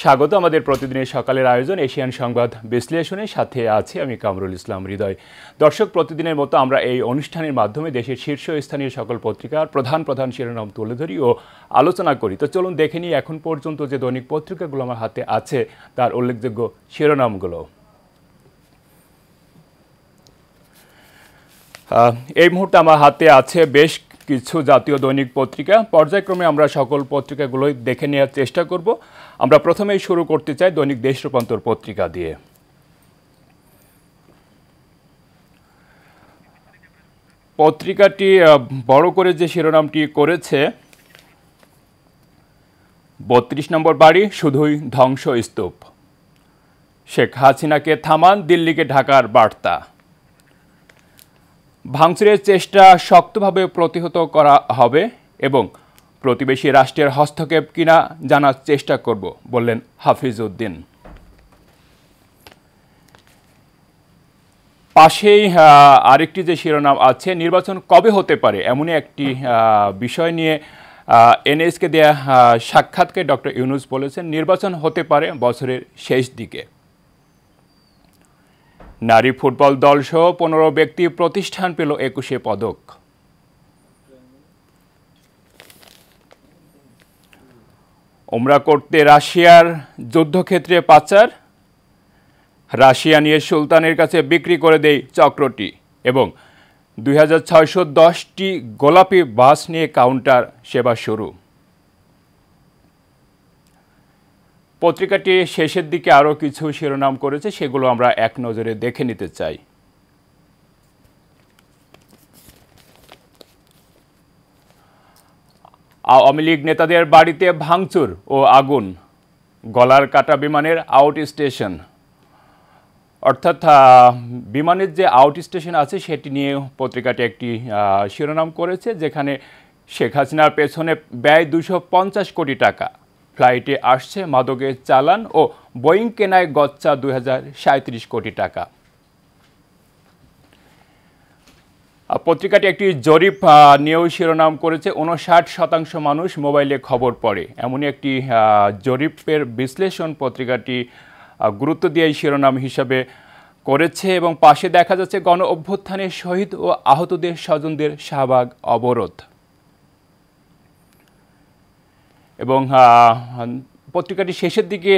স্বাগত আমাদের প্রতিদিনের সকালের আয়োজন এশিয়ান সংবাদ বিশ্লেষণের সাথে আছি আমি কামরুল ইসলাম হৃদয়। দর্শক, প্রতিদিনের মতো আমরা এই অনুষ্ঠানের মাধ্যমে দেশের শীর্ষস্থানীয় সকল পত্রিকার প্রধান শিরোনাম তুলে ধরি ও আলোচনা করি। তো চলুন দেখে নিই এখন পর্যন্ত যে দৈনিক পত্রিকাগুলো আমার হাতে আছে তার উল্লেখযোগ্য শিরোনামগুলো। এই মুহূর্তে আমার হাতে আছে বেশ কিছু জাতীয় দৈনিক পত্রিকা। পর্যায়ক্রমে আমরা সকল পত্রিকাগুলোই দেখে নেওয়ার চেষ্টা করব। আমরা প্রথমেই শুরু করতে চাই দৈনিক দেশ রূপান্তর পত্রিকা দিয়ে। পত্রিকাটি বড় করে যে শিরোনামটি করেছে, ৩২ নম্বর বাড়ি শুধুই ধ্বংসস্তূপ, শেখ হাসিনাকে থামান, দিল্লিকে ঢাকার বার্তা। ভাঙচুরের চেষ্টা শক্তভাবে প্রতিহত করা হবে এবং প্রতিবেশী রাষ্ট্রের হস্তক্ষেপ কিনা জানার চেষ্টা করব, বললেন হাফিজ উদ্দিন। পাশেই আরেকটি যে শিরোনাম আছে, নির্বাচন কবে হতে পারে এমনই একটি বিষয় নিয়ে এনএসকে দেয়া সাক্ষাৎকে ডক্টর ইউনূস বলেছেন, নির্বাচন হতে পারে বছরের শেষ দিকে। নারী ফুটবল দলসহ ১৫ ব্যক্তি প্রতিষ্ঠান পেল ২১ পদক। ওমরা করতে রাশিয়ার যুদ্ধক্ষেত্রে পাচার, রাশিয়া নিয়ে সুলতানের কাছে বিক্রি করে দেয় চক্রটি এবং ২৬১০টি গোলাপি বাস নিয়ে কাউন্টার সেবা শুরু। পত্রিকাটি শেষের দিকে আরও কিছু শিরোনাম করেছে, সেগুলো আমরা এক নজরে দেখে নিতে চাই। আওয়ামী লীগ নেতাদের বাড়িতে ভাঙচুর ও আগুন, গলার কাটা বিমানের আউট স্টেশন। অর্থাৎ বিমানের যে আউট স্টেশন আছে সেটি নিয়ে পত্রিকাটি একটি শিরোনাম করেছে, যেখানে শেখ হাসিনার পেছনে ব্যয় ২৫০ কোটি টাকা, ফ্লাইটে আসছে মাদকের চালান ও বোয়িং কেনায় গচ্চা ২০৩৭ কোটি টাকা। পত্রিকাটি একটি জরিপ নিয়েও শিরোনাম করেছে, ৫৯% মানুষ মোবাইলে খবর পড়ে, এমনই একটি জরিপের বিশ্লেষণ পত্রিকাটি গুরুত্ব দিয়ে শিরোনাম হিসাবে করেছে এবং পাশে দেখা যাচ্ছে গণ অভ্যুত্থানে শহীদ ও আহতদের স্বজনদের শাহবাগ অবরোধ। এবং পত্রিকাটি শেষের দিকে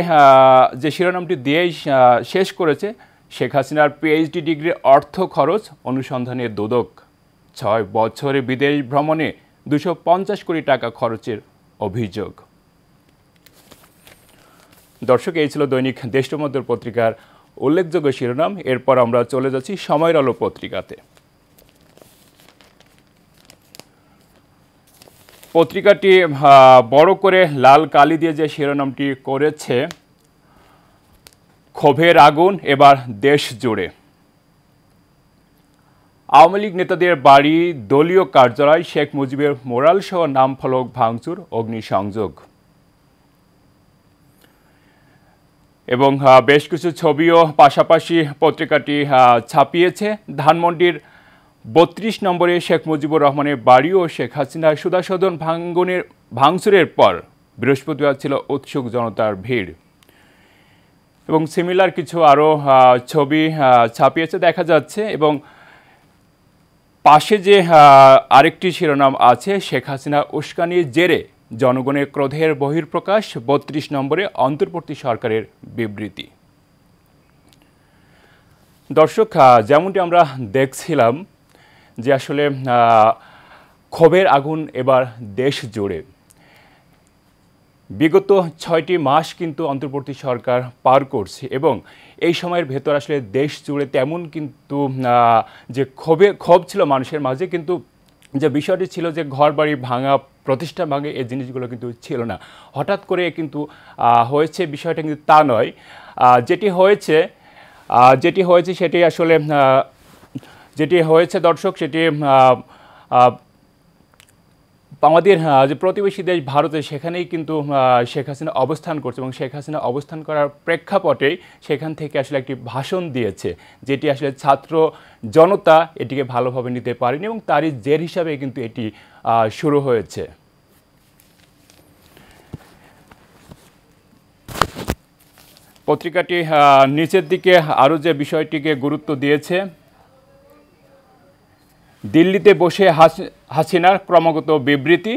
যে শিরোনামটি দিয়েই শেষ করেছে, শেখ হাসিনার পিএইচডি ডিগ্রির অর্থ খরচ অনুসন্ধানের দুদক, ৬ বছরে বিদেশ ভ্রমণে ২৫০ কোটি টাকা খরচের অভিযোগ। দর্শক, এই ছিল দৈনিক দেশ রূপান্তর পত্রিকার উল্লেখযোগ্য শিরোনাম। এরপর আমরা চলে যাচ্ছি সময়ের আলো পত্রিকাতে। পত্রিকাটি বড় করে লাল কালি দিয়ে যে শিরোনামটি করেছে, ক্ষোভের আগুন এবার দেশ জুড়ে, আওয়ামী লীগ নেতাদের বাড়ি, দলীয় কার্যালয়, শেখ মুজিবের মোরাল সহ নাম ফলক ভাঙচুর, অগ্নিসংযোগ এবং বেশ কিছু ছবিও পাশাপাশি পত্রিকাটি ছাপিয়েছে। ধানমন্ডির ৩২ নম্বরে শেখ মুজিবুর রহমানের বাড়ি ও শেখ হাসিনার সুধাসদন ভাঙচুরের পর বৃহস্পতিবার ছিল উৎসুক জনতার ভিড় এবং সিমিলার কিছু আরও ছবি ছাপিয়েছে দেখা যাচ্ছে। এবং পাশে যে আরেকটি শিরোনাম আছে, শেখ হাসিনা উস্কানির জেরে জনগণের ক্রোধের বহিঃপ্রকাশ, ৩২ নম্বরে অন্তর্বর্তী সরকারের বিবৃতি। দর্শক, যেমনটি আমরা দেখছিলাম যে আসলে ক্ষোভের আগুন এবার দেশ জুড়ে। বিগত ৬টি মাস কিন্তু অন্তর্বর্তী সরকার পার করছে এবং এই সময়ের ভেতর আসলে দেশ জুড়ে তেমন কিন্তু যে ক্ষোভ ছিল মানুষের মাঝে, কিন্তু যে বিষয়টি ছিল যে ঘর বাড়ি ভাঙা, প্রতিষ্ঠান ভাঙে, এই জিনিসগুলো কিন্তু ছিল না। হঠাৎ করে কিন্তু হয়েছে বিষয়টা কিন্তু তা নয়। যেটি হয়েছে সেটি আসলে যেটি হয়েছে দর্শক, সেটি আমাদের যে প্রতিবেশী দেশ ভারতে, সেখানেই কিন্তু শেখ হাসিনা অবস্থান করছে এবং শেখ হাসিনা অবস্থান করার প্রেক্ষাপটেই সেখান থেকে আসলে একটি ভাষণ দিয়েছে, যেটি আসলে ছাত্র জনতা এটিকে ভালোভাবে নিতে পারেনি এবং তারই জের হিসাবে কিন্তু এটি শুরু হয়েছে। পত্রিকাটি নিচের দিকে আরও যে বিষয়টিকে গুরুত্ব দিয়েছে, দিল্লিতে বসে হাসিনার ক্রমাগত বিবৃতি।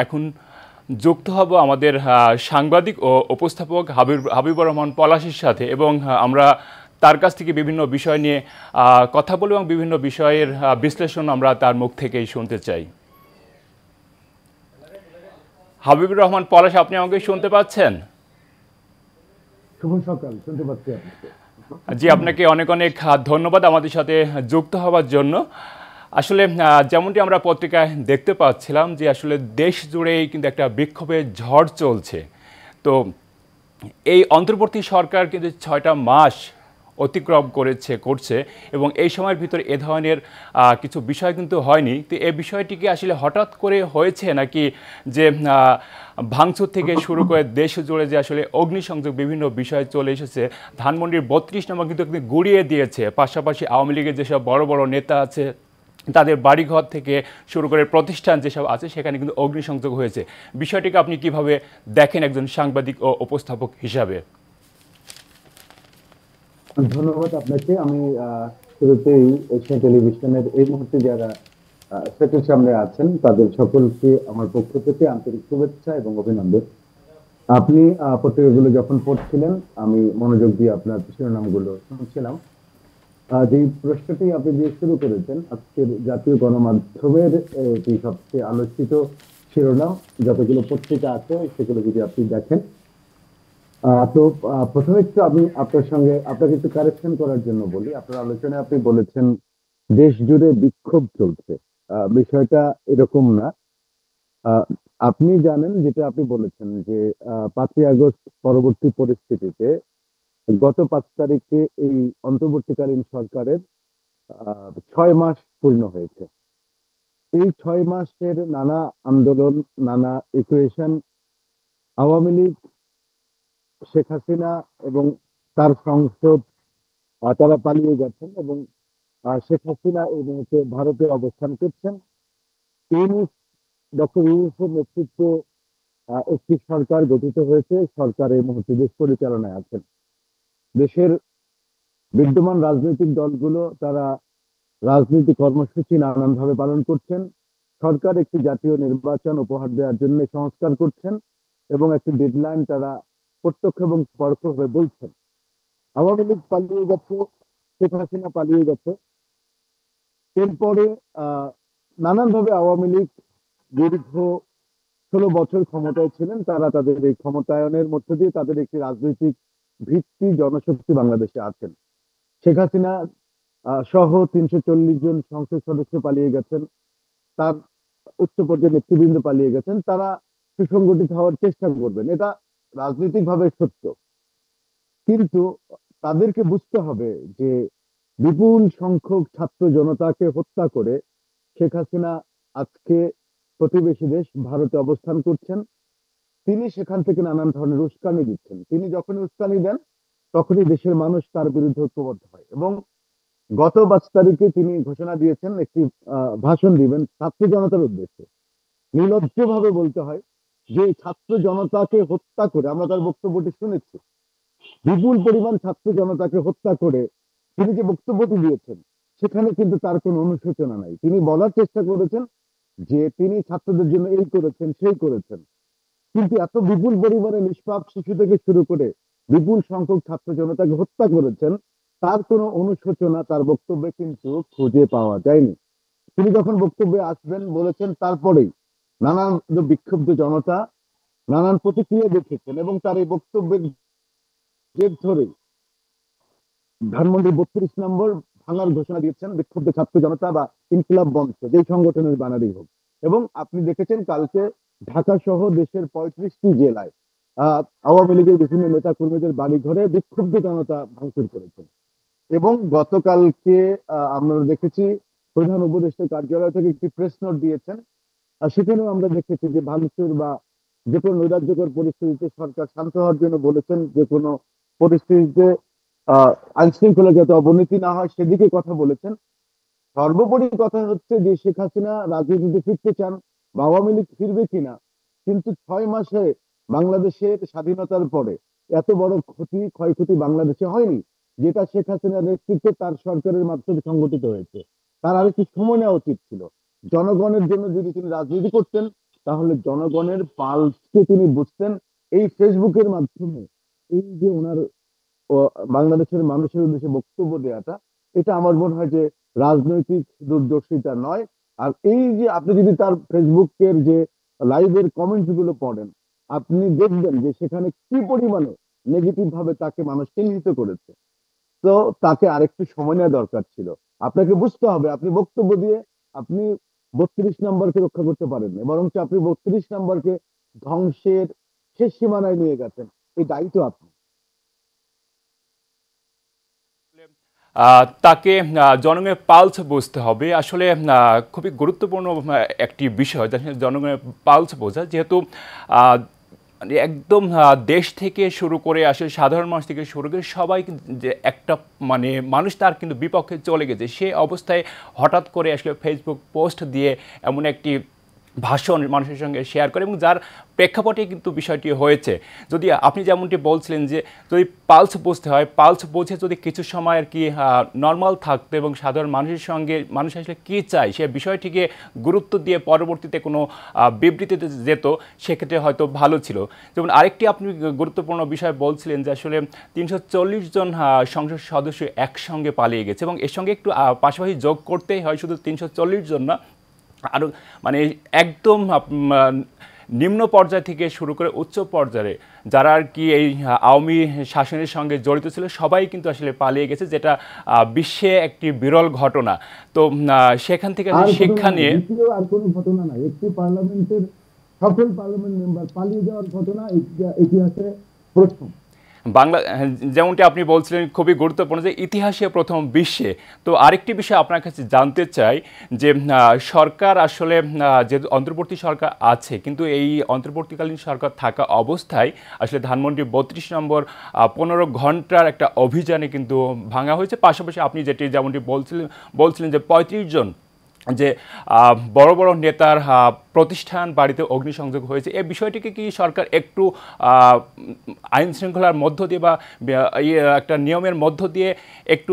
এখন যুক্ত হব আমাদের সাংবাদিক ও উপস্থাপক হাবিবুর রহমান পলাশের সাথে, এবং আমরা তার কাছ থেকে বিভিন্ন বিষয় নিয়ে কথা বলব এবং বিভিন্ন বিষয়ের বিশ্লেষণ আমরা তার মুখ থেকেই শুনতে চাই। হাবিবুর রহমান পলাশ, আপনি আমাকে শুনতে পাচ্ছেন? শুভ সকাল, শুনতে পাচ্ছি। জি, আপনাকে অনেক অনেক ধন্যবাদ আমাদের সাথে যুক্ত হওয়ার জন্য। আসলে যেমনটি আমরা পত্রিকায় দেখতে পাচ্ছিলাম যে আসলে দেশ জুড়েই কিন্তু একটা বিক্ষোভের ঝড় চলছে। তো এই অন্তর্বর্তী সরকার কিন্তু ৬টা মাস অতিক্রম করছে এবং এই সময়ের ভিতরে এ ধরনের কিছু বিষয় কিন্তু হয়নি। তো এই বিষয়টিকে আসলে হঠাৎ করে হয়েছে, নাকি যে ভাঙচুর থেকে শুরু করে দেশ জুড়ে যে আসলে অগ্নিসংযোগ বিভিন্ন বিষয় চলে এসেছে, ধানমন্ডির ৩২ নম্বর কিন্তু গুড়িয়ে দিয়েছে। পাশাপাশি আওয়ামী লীগের যেসব বড় বড় নেতা আছে তাদের বাড়িঘর থেকে শুরু করে প্রতিষ্ঠান যেসব আছে সেখানে কিন্তু অগ্নিসংযোগ হয়েছে। বিষয়টিকে আপনি কিভাবে দেখেন একজন সাংবাদিক ও উপস্থাপক হিসাবে? ধন্যবাদ আপনাকে। আমি শুরুতেই এশিয়া টেলিভিশনের এই মুহূর্তে যারা সেটের সামনে আছেন তাদের সকলকে আমার পক্ষ থেকে আন্তরিক শুভেচ্ছা এবং অভিনন্দন। আপনি পত্রিকাগুলো যখন পড়ছিলেন আমি মনোযোগ দিয়ে আপনার শিরোনামগুলো শুনছিলাম। যে প্রশ্নটি আপনি দিয়ে শুরু করেছেন, আজকের জাতীয় গণমাধ্যমের যে সবচেয়ে আলোচিত শিরোনাম, যতগুলো পত্রিকা আছে সেগুলো যদি আপনি দেখেন, তো প্রথমে একটু আমি আপনাকে একটু কারেকশন করার জন্য বলি। আপনার আলোচনায় আপনি বলেছেন দেশ জুড়ে বিক্ষোভ চলছে। বিষয়টা এরকম না। আহ, আপনি জানেন, যেটা আপনি বলেছেন যে 5ই আগস্ট পরবর্তী পরিস্থিতিতে গত 5 তারিখে এই অন্তর্বর্তীকালীন সরকারের 6 মাস পূর্ণ হয়েছে। এই 6 মাসের নানা আন্দোলন, নানা ইকুয়েশন, আওয়ামী লীগ, শেখ হাসিনা এবং তার সংসদ তারা পালিয়ে গেছেন এবং শেখ হাসিনা এই মুহূর্তে ভারতে অবস্থান করছেন। ইউনূস, ডক্টর ইউনূসের নেতৃত্বে একটি সরকার গঠিত হয়েছে। সরকার এই মুহূর্তে দেশ পরিচালনায় আছেন। দেশের বিদ্যমান রাজনৈতিক দলগুলো তারা রাজনৈতিক কর্মসূচি নানানভাবে পালন করছেন। সরকার একটি জাতীয় নির্বাচন উপহার দেওয়ার জন্য সংস্কার করছেন এবং একটি ডেডলাইন তারা প্রত্যক্ষ এবং পরোক্ষভাবে বলছেন। আওয়ামী লীগ পালিয়ে গেছে, শেখ হাসিনা পালিয়ে গেছে। এরপরে নানানভাবে আওয়ামী লীগ দীর্ঘ 16 বছর ক্ষমতায় ছিলেন। তারা তাদের এই ক্ষমতায়নের মধ্য দিয়ে তাদের একটি রাজনৈতিক ভিত্তি, জনশক্তি বাংলাদেশে আছেন। শেখ হাসিনা সহ 340 জন সংসদ সদস্য পালিয়ে গেছেন, তার উচ্চ পর্যায়ের নেতৃবৃন্দ পালিয়ে গেছেন। তারা সুসংগঠিত হওয়ার চেষ্টা করবেন, এটা রাজনৈতিকভাবে সত্য। কিন্তু তাদেরকে বুঝতে হবে যে বিপুল সংখ্যক ছাত্র জনতাকে হত্যা করে শেখ হাসিনা আজকে প্রতিবেশী দেশ ভারতে অবস্থান করছেন। তিনি সেখান থেকে নানান ধরনের উস্কানি দিচ্ছেন। তিনি যখনই উস্কানি দেন তখনই দেশের মানুষ তার বিরুদ্ধে ঐক্যবদ্ধ হয় এবং গত 5 তারিখে তিনি ঘোষণা দিয়েছেন একটি ভাষণ দিবেন ছাত্র জনতার উদ্দেশ্যে। নির্লজ্জভাবে বলতে হয় যে ছাত্র জনতাকে হত্যা করে, আমরা তার বক্তব্যটি শুনেছি, বিপুল পরিমাণ ছাত্র জনতাকে হত্যা করে তিনি যে বক্তব্যটি দিয়েছেন সেখানে কিন্তু তার কোনো অনুশোচনা নাই। তিনি বলার চেষ্টা করেছেন যে তিনি ছাত্রদের জন্য এই করেছেন, সেই করেছেন, কিন্তু এত বিপুল পরিমাণে নিষ্পাপ শিশু থেকে শুরু করে বিপুল সংখ্যক ছাত্র জনতাকে হত্যা করেছেন, তার কোনো অনুশোচনা তার বক্তব্যে কিন্তু খুঁজে পাওয়া যায়নি। তিনি যখন বক্তব্যে আসবেন বলেছেন, তারপরেই নানান বিক্ষুব্ধ জনতা নানান প্রতিক্রিয়া দেখেছেন এবং তার এই বক্তব্যের জের ধরে ধানমন্ডি 32 নম্বর ভাঙার ঘোষণা দিয়েছেন বিক্ষুব্ধ ছাত্র জনতা বা ইনকিলাব মঞ্চ, যেই সংগঠনের বানারই হোক। এবং আপনি দেখেছেন কালকে ঢাকা সহ দেশের 35টি জেলায় আওয়ামী লীগের বিভিন্ন নেতা কর্মীদের বাড়ি ঘরে বিক্ষুব্ধ জনতা ভাঙচুর করেছেন। এবং গতকালকে আমরা দেখেছি প্রধান উপদেষ্টার কার্যালয় থেকে একটি প্রেস নোট দিয়েছেন, আর সেখানেও আমরা দেখেছি যে ভাঙচুর বা যে কোনো নৈরাজ্যকর পরিস্থিতিতে সরকার শান্ত হওয়ার জন্য বলেছেন। যে কোনো পরিস্থিতিতে আইন শৃঙ্খলা যাতে অবনতি না হয় সেদিকে কথা বলেছেন। সর্বোপরি কথা হচ্ছে যে শেখ হাসিনা রাজনীতিতে ফিরতে চান বা আওয়ামী লীগ ফিরবে কিনা, কিন্তু 6 মাসে বাংলাদেশের স্বাধীনতার পরে এত বড় ক্ষয়ক্ষতি বাংলাদেশে হয়নি, যেটা শেখ হাসিনার নেতৃত্বে তার সরকারের মাধ্যমে সংগঠিত হয়েছে। তার আরেকটু সময় নেওয়া উচিত ছিল। জনগণের জন্য যদি তিনি রাজনীতি করতেন, তাহলে জনগণের পালসকে তিনি বুঝতেন। এই ফেসবুকের মাধ্যমে এই যে ওনার বাংলাদেশের মানুষের উদ্দেশ্যে বক্তব্য দেওয়াটা, এটা আমার মনে হয় যে রাজনৈতিক দূরদর্শিতা নয়। আর এই যে আপনি যদি তার ফেসবুকের যে লাইভের কমেন্টস গুলো পড়েন, আপনি দেখবেন যে সেখানে কি পরিমাণে নেগেটিভ ভাবে তাকে মানুষ চিহ্নিত করেছে। তো তাকে আরেকটু সময় নেওয়া দরকার ছিল। আপনাকে বুঝতে হবে, আপনি বক্তব্য দিয়ে আপনি 32 নম্বরকে রক্ষা করতে পারেন না, বরঞ্চ আপনি 32 নম্বরকে ধ্বংসের শেষ সীমানায় নিয়ে গেছেন। এই দায়িত্ব আপনি। তাকে জনগণের পালস বুঝতে হবে। আসলে খুবই গুরুত্বপূর্ণ একটি বিষয় জনগণের পালস বোঝা, যেহেতু মানে একদম দেশ থেকে শুরু করে আসলে সাধারণ মানুষ থেকে শুরু করে সবাই যে একটা মানে মানুষ তার কিন্তু বিপক্ষে চলে গেছে, সে অবস্থায় হঠাৎ করে আসলে ফেসবুক পোস্ট দিয়ে এমন একটি ভাষণ মানুষের সঙ্গে শেয়ার করে, এবং যার প্রেক্ষাপটে কিন্তু বিষয়টি হয়েছে। যদি আপনি যেমনটি বলছিলেন যে যদি পালস বুঝতে হয়, পালস বুঝে যদি কিছু সময় আর কি নর্মাল থাকতো এবং সাধারণ মানুষের সঙ্গে মানুষ আসলে কী চায় সে বিষয়টিকে গুরুত্ব দিয়ে পরবর্তীতে কোনো বিবৃতিতে যেত, সেক্ষেত্রে হয়তো ভালো ছিল। যেমন আরেকটি আপনি গুরুত্বপূর্ণ বিষয় বলছিলেন যে আসলে 340 জন সংসদ সদস্য একসঙ্গে পালিয়ে গেছে, এবং এর সঙ্গে একটু পাশাপাশি যোগ করতেই হয় শুধু 340 জন না, আরও মানে একদম নিম্ন পর্যায় থেকে শুরু করে উচ্চ পর্যায়ে যারা আর কি এই আওয়ামী শাসনের সঙ্গে জড়িত ছিল সবাই কিন্তু আসলে পালিয়ে গেছে, যেটা বিশ্বে একটি বিরল ঘটনা। তো সেখান থেকে শিক্ষা নিয়ে আর কোনো ঘটনা নাই, একটি পার্লামেন্টের সকল পার্লামেন্ট মেম্বার পালিয়ে যাওয়ার ঘটনা ইতিহাসে প্রথম। বাংলা যেমনটি আপনি বলছিলেন খুবই গুরুত্বপূর্ণ যে ইতিহাসে প্রথম বিশ্বে। তো আরেকটি বিষয় আপনার কাছে জানতে চাই যে সরকার আসলে যেহেতু অন্তর্বর্তী সরকার আছে, কিন্তু এই অন্তর্বর্তীকালীন সরকার থাকা অবস্থায় আসলে ধানমন্ডি 32 নম্বর 15 ঘন্টার একটা অভিযানে কিন্তু ভাঙা হয়েছে। পাশাপাশি আপনি যেমনটি বলছিলেন যে 35 জন যে বড় বড় নেতার প্রতিষ্ঠান বাড়িতে অগ্নিসংযোগ হয়েছে, এই বিষয়টিকে কি সরকার একটু আইন শৃঙ্খলার মধ্য দিয়ে বা একটা নিয়মের মধ্য দিয়ে একটু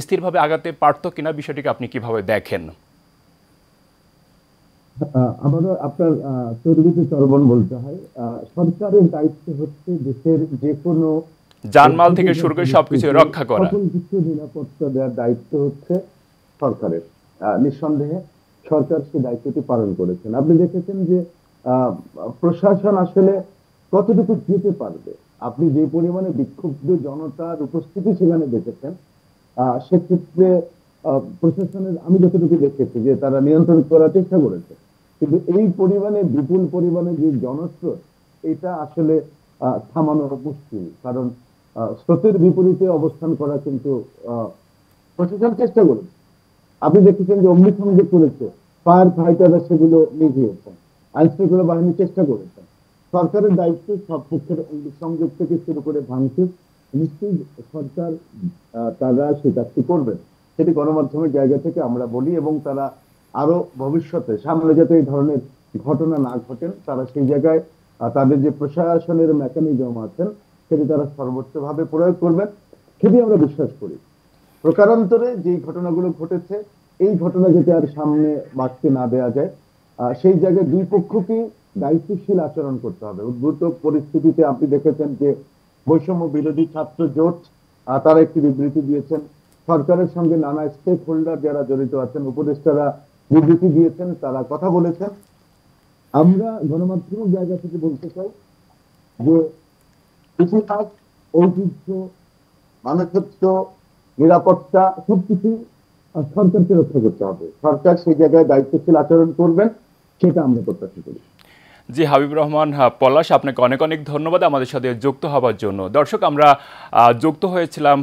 স্থিরভাবে আগাতে পারত কিনা, বিষয়টিকে আপনি কিভাবে দেখেন? আমারও আপনার চর্বিতে চর্বণ বলতে হয়। সরকারের দায়িত্ব হচ্ছে দেশের যে কোনো জানমাল থেকে শুরু করে সবকিছু রক্ষা করা, সকল কিছু নিরাপত্তা দেওয়ার দায়িত্ব হচ্ছে সরকারের। নিঃসন্দেহে সরকার সেই দায়িত্বটি পালন করেছেন। আপনি দেখেছেন যে প্রশাসন আসলে কতটুকু যেতে পারবে। আপনি যে পরিমাণে বিক্ষুব্ধ জনতার উপস্থিতি সেখানে দেখেছেন, সেক্ষেত্রে প্রশাসনের আমি যতটুকু দেখেছি যে তারা নিয়ন্ত্রণ করার চেষ্টা করেছে, কিন্তু এই পরিমাণে বিপুল পরিমাণে যে জনস্রোত, এটা আসলে থামানো মুশকিল। কারণ স্রোতের বিপরীতে অবস্থান করা কিন্তু প্রশাসন চেষ্টা করেছে। আপনি দেখেছেন যে অগ্নিসংযোগ করেছে, ফায়ার ফাইটাররা সেগুলো নিভিয়েছেন, আইন শৃঙ্খলা বাহিনী চেষ্টা করেছেন। সরকারের দায়িত্ব সব পক্ষের সংযোগ থেকে শুরু করে ভাঙচুর, নিশ্চয়ই সরকার তারা সেই কাজটি করবেন, সেটি গণমাধ্যমের জায়গা থেকে আমরা বলি, এবং তারা আরো ভবিষ্যতে সামনে যাতে এই ধরনের ঘটনা না ঘটেন, তারা সেই জায়গায় তাদের যে প্রশাসনের মেকানিজম আছেন সেটি তারা সর্বোচ্চভাবে প্রয়োগ করবেন, সেটি আমরা বিশ্বাস করি। প্রকারান্তরে যে ঘটনাগুলো ঘটেছে, এই ঘটনা যাতে আর সামনে বাড়তে না দেওয়া যায়, সেই জায়গায় দুই পক্ষকে দায়িত্বশীল আচরণ করতে হবে। উদ্ভূত পরিস্থিতিতে আপনি দেখেছেন যে বৈষম্য বিরোধী ছাত্র জোট তারা একটি বিবৃতি দিয়েছেন, সরকারের সঙ্গে নানা স্টেক হোল্ডার যারা জড়িত আছেন, উপদেষ্টারা বিবৃতি দিয়েছেন, তারা কথা বলেছেন। আমরা গণমাধ্যমের জায়গা থেকে বলতে চাই যে ইতিহাস, ঐতিহ্য, মানুষত্ব, নিরাপত্তা সবকিছু সরকারকে রক্ষা করতে হবে। সরকার সেই জায়গায় দায়িত্বশীল আচরণ করবেন, সেটা আমরা প্রত্যাশা করি। জি, হাবিব রহমান পলাশ, আপনাকে অনেক অনেক ধন্যবাদ আমাদের সাথে যুক্ত হওয়ার জন্য। দর্শক, আমরা যুক্ত হয়েছিলাম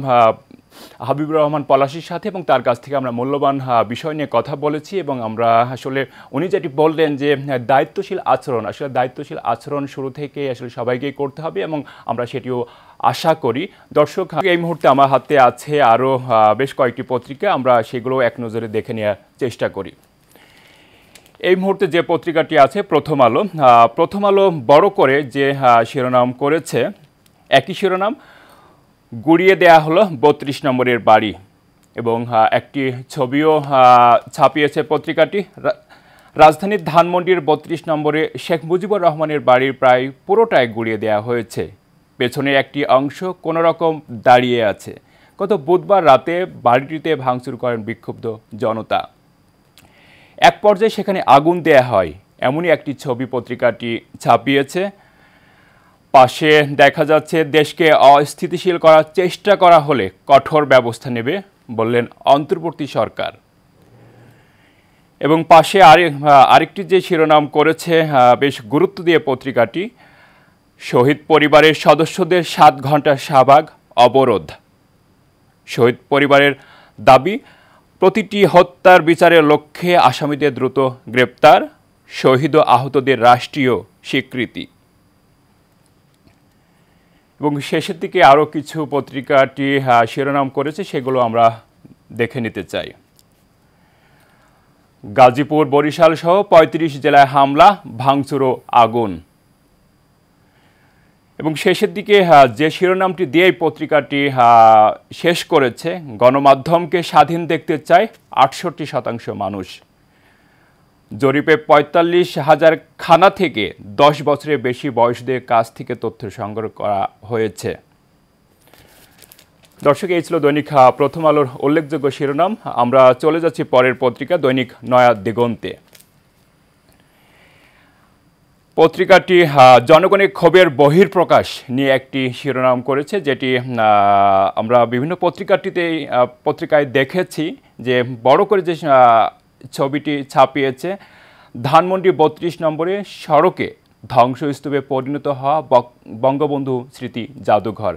হাবিব রহমান পলাশের সাথে, এবং তার কাছ থেকে আমরা মূল্যবান বিষয় নিয়ে কথা বলেছি, এবং আমরা আসলে উনি যেটি বললেন যে দায়িত্বশীল আচরণ, আসলে দায়িত্বশীল আচরণ শুরু থেকে আসলে সবাইকেই করতে হবে, এবং আমরা সেটিও আশা করি। দর্শক, এই মুহূর্তে আমার হাতে আছে আরও বেশ কয়েকটি পত্রিকা, আমরা সেগুলো এক নজরে দেখে নেওয়ার চেষ্টা করি। এই মুহূর্তে যে পত্রিকাটি আছে প্রথম আলো বড় করে যে শিরোনাম করেছে, একই শিরোনাম, গুড়িয়ে দেয়া হলো 32 নম্বরের বাড়ি, এবং একটি ছবিও ছাপিয়েছে পত্রিকাটি। রাজধানীর ধানমন্ডির 32 নম্বরে শেখ মুজিবুর রহমানের বাড়ির প্রায় পুরোটাই গুড়িয়ে দেওয়া হয়েছে, পেছনের একটি অংশ কোনো রকম দাঁড়িয়ে আছে। গত বুধবার রাতে বাড়িটিতে ভাঙচুর করেন বিক্ষুব্ধ জনতা। এক পর্যায়ে সেখানে আগুন দেয়া হয়, এমনই একটি ছবি পত্রিকাটি ছাপিয়েছে। পাশে দেখা যাচ্ছে, দেশকে অস্থিতিশীল করার চেষ্টা করা হলে কঠোর ব্যবস্থা নেবে বললেন অন্তর্বর্তী সরকার। এবং পাশে আরেকটি যে শিরোনাম করেছে বেশ গুরুত্ব দিয়ে পত্রিকাটি, শহীদ পরিবারের সদস্যদের 7 ঘন্টা শাহবাগ অবরোধ। শহীদ পরিবারের দাবি, প্রতিটি হত্যার বিচারের লক্ষ্যে আসামিদের দ্রুত গ্রেপ্তার, শহীদ ও আহতদের রাষ্ট্রীয় স্বীকৃতি। এবং শেষের দিকে আরও কিছু পত্রিকাটি শিরোনাম করেছে, সেগুলো আমরা দেখে নিতে চাই। গাজীপুর, বরিশাল সহ 35 জেলায় হামলা, ভাঙচুর ও আগুন। এবং শেষের দিকে যে শিরোনামটি দিয়ে এই পত্রিকাটি শেষ করেছে, গণমাধ্যমকে স্বাধীন দেখতে চায় 68% মানুষ। জরিপে 45,000 খানা থেকে 10 বছরের বেশি বয়সদের কাছ থেকে তথ্য সংগ্রহ করা হয়েছে। দর্শক, এই ছিল দৈনিক প্রথম আলোর উল্লেখযোগ্য শিরোনাম। আমরা চলে যাচ্ছি পরের পত্রিকা, দৈনিক নয়া দিগন্তে। পত্রিকাটি জনগণের ক্ষোভের বহিঃপ্রকাশ নিয়ে একটি শিরোনাম করেছে, যেটি আমরা বিভিন্ন পত্রিকায় দেখেছি, যে বড় করে যে ছবিটি ছাপিয়েছে, ধানমন্ডি 32 নম্বরে সড়কে ধ্বংসস্তূপে পরিণত হওয়া বঙ্গবন্ধু স্মৃতি জাদুঘর,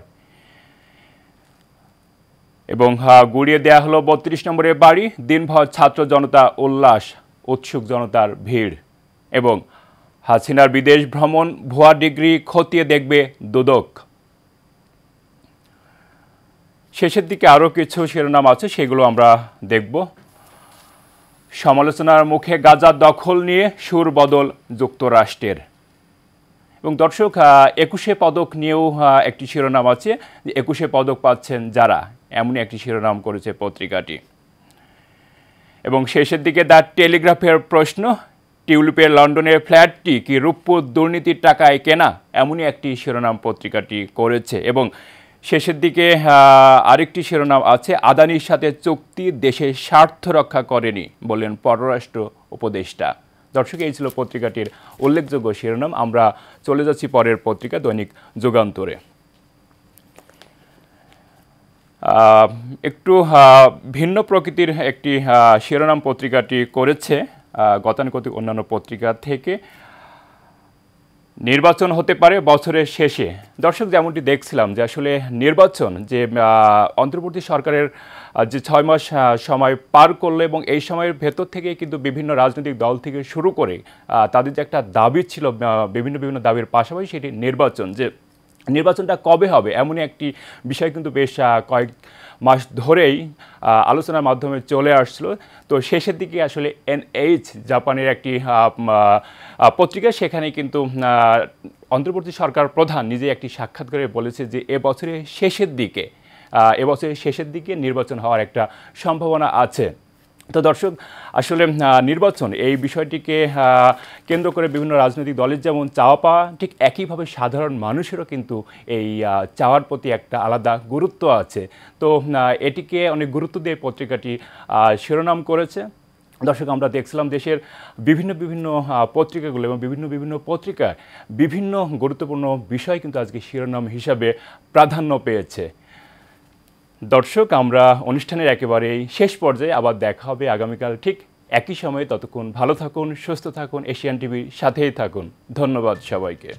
এবং গুড়িয়ে দেয়া হলো 32 নম্বরের বাড়ি। দিনভর ছাত্র জনতা উল্লাস, উৎসুক জনতার ভিড়, এবং হাসিনার বিদেশ ভ্রমণ, ভুয়া ডিগ্রি খতিয়ে দেখবে দুদক। শেষের দিকে আরও কিছু শিরোনাম আছে, সেগুলো আমরা দেখব। সমালোচনার মুখে গাজা দখল নিয়ে সুর বদল যুক্তরাষ্ট্রের। এবং দর্শক, 21 পদক নিয়েও একটি শিরোনাম আছে, 21 পদক পাচ্ছেন যারা, এমনই একটি শিরোনাম করেছে পত্রিকাটি। এবং শেষের দিকে দ্য টেলিগ্রাফের প্রশ্ন, টিউলিপের লন্ডনের ফ্ল্যাটটি কি রূপপুর দুর্নীতির টাকায় কেনা, এমনই একটি শিরোনাম পত্রিকাটি করেছে। এবং শেষের দিকে আরেকটি শিরোনাম আছে, আদানির সাথে চুক্তি দেশের স্বার্থ রক্ষা করেনি বললেন পররাষ্ট্র উপদেষ্টা। দর্শক, এই ছিল পত্রিকাটির উল্লেখযোগ্য শিরোনাম। আমরা চলে যাচ্ছি পরের পত্রিকা, দৈনিক যুগান্তরে। একটু ভিন্ন প্রকৃতির একটি শিরোনাম পত্রিকাটি করেছে গতানুগতিক অন্যান্য পত্রিকা থেকে। নির্বাচন হতে পারে বছরের শেষে। দর্শক, যেমনটি দেখছিলাম যে আসলে নির্বাচন, যে অন্তর্বর্তী সরকারের যে 6 মাস সময় পার করলো, এবং এই সময়ের ভেতর থেকে কিন্তু বিভিন্ন রাজনৈতিক দল থেকে শুরু করে তাদের যে একটা দাবি ছিল, বিভিন্ন দাবির পাশাপাশি সেটি নির্বাচন, যে নির্বাচনটা কবে হবে, এমনই একটি বিষয় কিন্তু বেশ কয়েক মাস ধরেই আলোচনার মাধ্যমে চলে আসছিল। তো শেষের দিকে আসলে NH জাপানের একটি পত্রিকা, সেখানে কিন্তু অন্তর্বর্তী সরকার প্রধান নিজে একটি সাক্ষাৎকারে বলেছে যে এবছরের শেষের দিকে নির্বাচন হওয়ার একটা সম্ভাবনা আছে। তো দর্শক, আসলে নির্বাচন এই বিষয়টিকে কেন্দ্র করে বিভিন্ন রাজনৈতিক দলের যেমন চাওয়া পাওয়া, ঠিক একইভাবে সাধারণ মানুষেরও কিন্তু এই চাওয়ার প্রতি একটা আলাদা গুরুত্ব আছে। তো এটিকে অনেক গুরুত্ব দিয়ে পত্রিকাটি শিরোনাম করেছে। দর্শক, আমরা দেখছিলাম দেশের বিভিন্ন পত্রিকাগুলো এবং বিভিন্ন পত্রিকায় বিভিন্ন গুরুত্বপূর্ণ বিষয় কিন্তু আজকে শিরোনাম হিসাবে প্রাধান্য পেয়েছে। দর্শক, আমরা অনুষ্ঠানের একেবারেই শেষ পর্যায়ে, আবার দেখা হবে আগামীকাল ঠিক একই সময়ে। ততক্ষণ ভালো থাকুন, সুস্থ থাকুন, এশিয়ান টিভির সাথেই থাকুন। ধন্যবাদ সবাইকে।